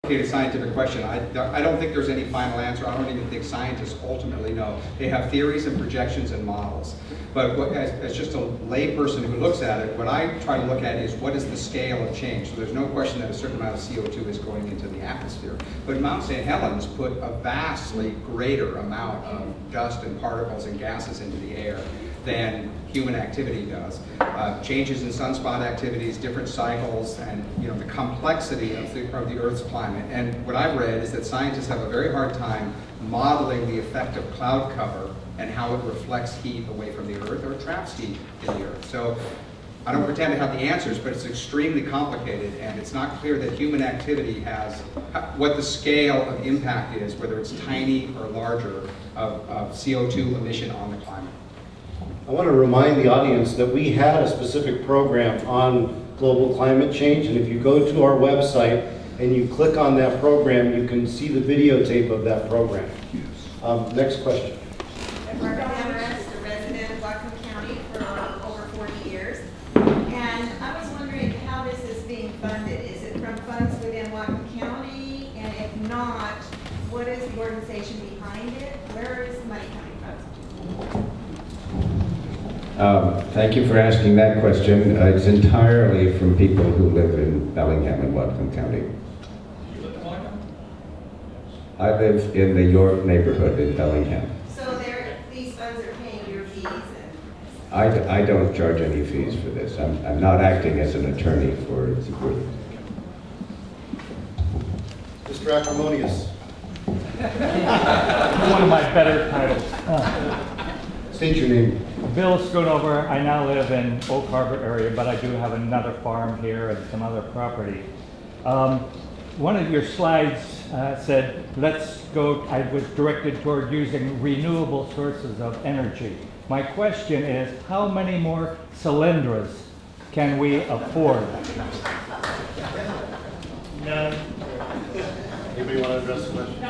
scientific question. I don't think there's any final answer. I don't even think scientists ultimately know. They have theories and projections and models. But as just a layperson who looks at it, what I try to look at is what is the scale of change. So there's no question that a certain amount of CO2 is going into the atmosphere. But Mount St. Helens put a vastly greater amount of dust and particles and gases into the air than human activity does. Changes in sunspot activities, different cycles, and the complexity of the Earth's climate. And what I've read is that scientists have a very hard time modeling the effect of cloud cover and how it reflects heat away from the Earth or traps heat in the Earth. So I don't pretend to have the answers, but it's extremely complicated, and it's not clear that human activity has what the scale of impact is, whether it's tiny or larger, of CO2 emission on the climate. I want to remind the audience that we had a specific program on global climate change, and if you go to our website and you click on that program, you can see the videotape of that program. Next question. Barbara Hammer, a resident of Whatcom County for over 40 years, and I was wondering how this is being funded. Is it from funds within Whatcom County, and if not, what is the organization behind it? Where is the money coming from? Thank you for asking that question. It's entirely from people who live in Bellingham and Whatcom County. You live in Bellingham? I live in the York neighborhood in Bellingham. So these funds are paying your fees? I don't charge any fees for this. I'm not acting as an attorney for the group. Mr. Acrimonious. One of my better titles. State your name. Bill Schoonover. I now live in Oak Harbor area, but I do have another farm here and some other property. One of your slides said, let's go, I was directed toward using renewable sources of energy. My question is, how many more Cylindras can we afford? None. Anybody want to address the question?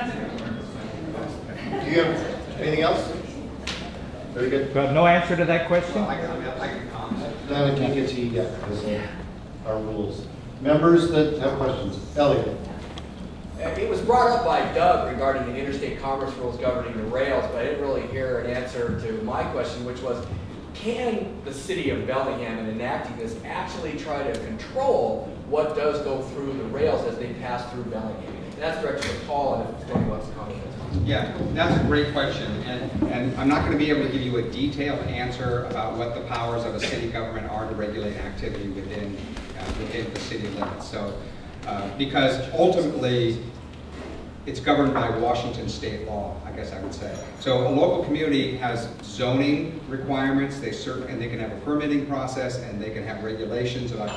Do you have anything else? Very good. You have no answer to that question? I can comment. Then I can't get to you yet because of our rules. Members that have questions. Elliot. It was brought up by Doug regarding the interstate commerce rules governing the rails, but I didn't really hear an answer to my question, which was, can the city of Bellingham, in enacting this, actually try to control what does go through the rails as they pass through Bellingham? And that's directed to Paul, and if Tony wants to comment. Yeah, that's a great question, and I'm not going to be able to give you a detailed answer about what the powers of a city government are to regulate activity within the city limits. So, because ultimately, it's governed by Washington state law, I guess I would say. So a local community has zoning requirements, and they can have a permitting process, and they can have regulations about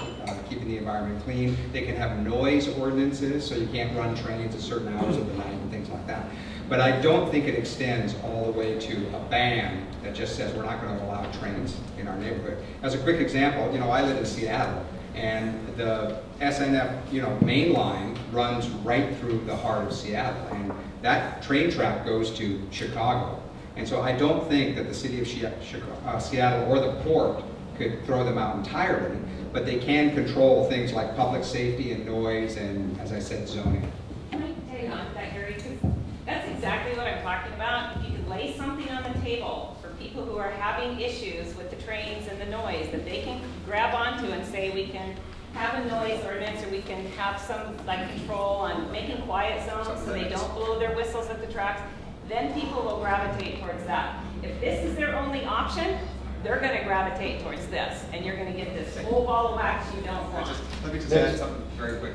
keeping the environment clean. They can have noise ordinances, so you can't run trains at certain hours of the night and things like that. But I don't think it extends all the way to a ban that just says we're not going to allow trains in our neighborhood. As a quick example, I live in Seattle, and the SNF, main line runs right through the heart of Seattle, and that train track goes to Chicago. And so I don't think that the city of Seattle or the port could throw them out entirely, but they can control things like public safety and noise and, as I said, zoning. Can I tag on to that, Gary? Because that's exactly what I'm talking about. If you could lay something on the table for people who are having issues with the trains and the noise that they can grab onto and say we can have a noise ordinance, or we can have some control on making quiet zones so they don't blow their whistles at the tracks, then people will gravitate towards that. If this is their only option, they're going to gravitate towards this, and you're going to get this whole ball of wax you don't want. Let me just add something very quick.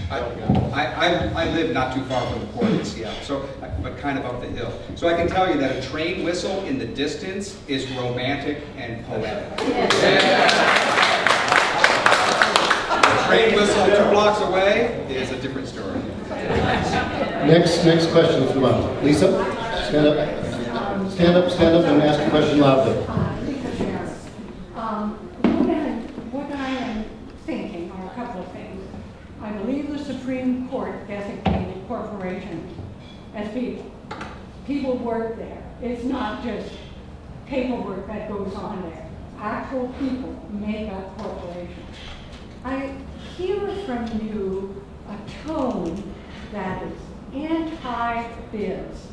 I live not too far from the port in Seattle, but kind of up the hill. So I can tell you that a train whistle in the distance is romantic and poetic. A train whistle 2 blocks away is a different story. Next question from Lisa. Stand up. Stand up and ask a question loudly. What I am thinking are a couple of things. I believe the Supreme Court designated corporations as people. People work there. It's not just paperwork that goes on there. Actual people make up corporations. I hear from you a tone that is anti-biz,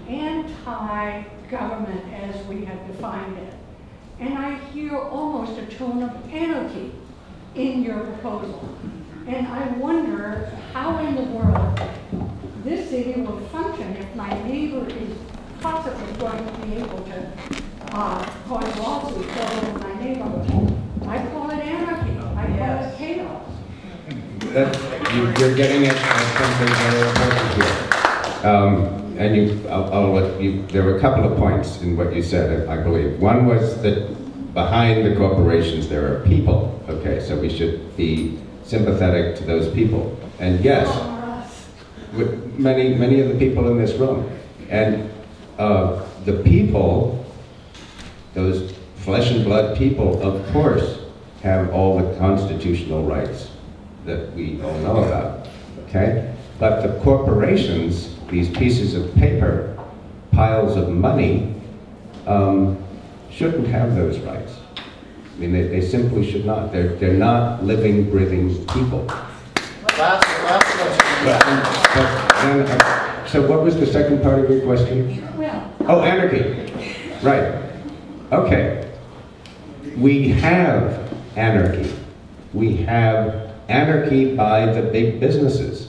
anti-government as we have defined it. And I hear almost a tone of anarchy in your proposal. And I wonder how in the world this city will function if my neighbor is possibly going to be able to cause lawsuits over my neighborhood. I call it anarchy. I call it chaos. You're getting at something very important here. There were a couple of points in what you said, I believe. One was that behind the corporations there are people. Okay, so we should be sympathetic to those people. And yes, with many of the people in this room. And the people, those flesh and blood people, of course, have all the constitutional rights that we all know about, okay? But the corporations, these pieces of paper, piles of money, shouldn't have those rights. I mean, they simply should not. They're not living, breathing people. Last question. So what was the second part of your question? Oh, anarchy. Right. Okay. We have anarchy. We have anarchy by the big businesses.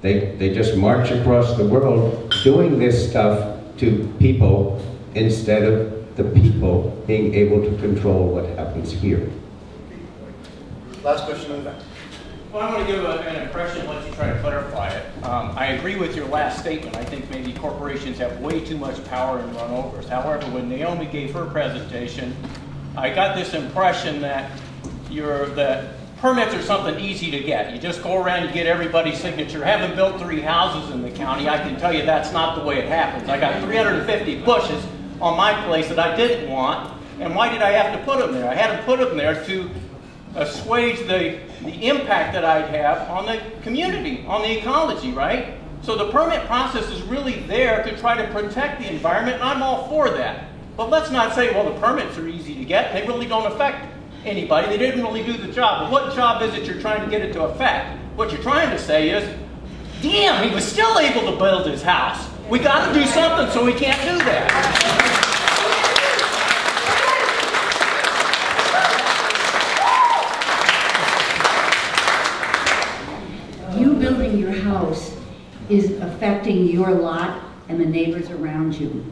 They just march across the world doing this stuff to people instead of the people being able to control what happens here. Last question in the back. Well, I want to give an impression, let you try to clarify it. I agree with your last statement. I think maybe corporations have way too much power and run over us. However, when Naomi gave her presentation, I got this impression that permits are something easy to get. You just go around, you get everybody's signature. Having built 3 houses in the county, I can tell you that's not the way it happens. I got 350 bushes on my place that I didn't want, and why did I have to put them there? I had to put them there to assuage the impact that I'd have on the community, on the ecology, right? So the permit process is really there to try to protect the environment, and I'm all for that. But let's not say, well, the permits are easy to get. They really don't affect anybody. They didn't really do the job. But what job is it you're trying to get it to affect? What you're trying to say is, damn, he was still able to build his house. We got to do something so he can't do that. You building your house is affecting your lot and the neighbors around you.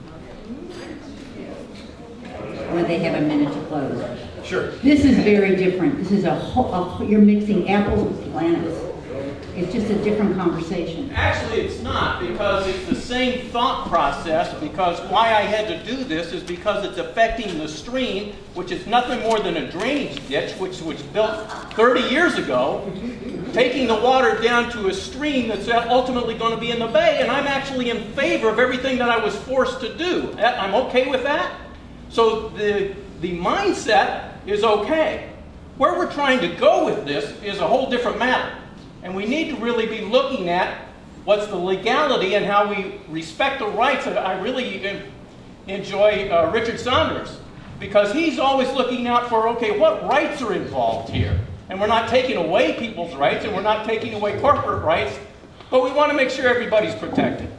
When they have a minute to close. Sure. This is very different. This is you're mixing apples with planets. It's just a different conversation. Actually, it's not, because it's the same thought process, because why I had to do this is because it's affecting the stream, which is nothing more than a drainage ditch, which was built 30 years ago, taking the water down to a stream that's ultimately going to be in the bay, and I'm actually in favor of everything that I was forced to do. I'm okay with that. So the mindset is okay. Where we're trying to go with this is a whole different matter. And we need to really be looking at what's the legality and how we respect the rights. I really enjoy Richard Saunders, because he's always looking out for, okay, what rights are involved here? And we're not taking away people's rights, and we're not taking away corporate rights, but we want to make sure everybody's protected.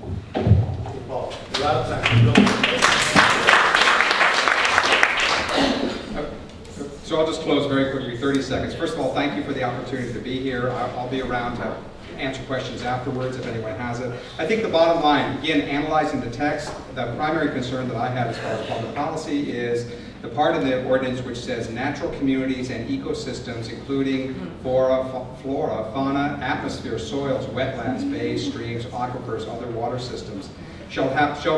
Paul, you're out of time. So I'll just close very quickly, 30 seconds. First of all, thank you for the opportunity to be here. I'll be around to answer questions afterwards if anyone has it. I think the bottom line, again, analyzing the text, the primary concern that I have as far as public policy is the part of the ordinance which says natural communities and ecosystems, including flora, fauna, atmosphere, soils, wetlands, bays, streams, aquifers, other water systems, shall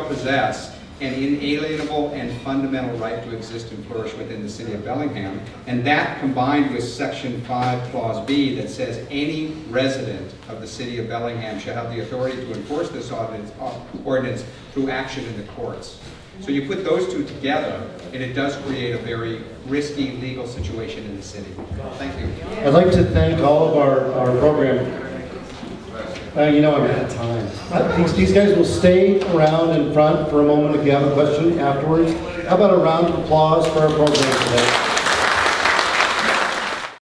possess an inalienable and fundamental right to exist and flourish within the city of Bellingham. And that combined with section 5 clause B that says any resident of the city of Bellingham shall have the authority to enforce this ordinance through action in the courts. So you put those two together and it does create a very risky legal situation in the city. Thank you. I'd like to thank all of our program. You know I'm out of time. These guys will stay around in front for a moment if you have a question afterwards. How about a round of applause for our program today?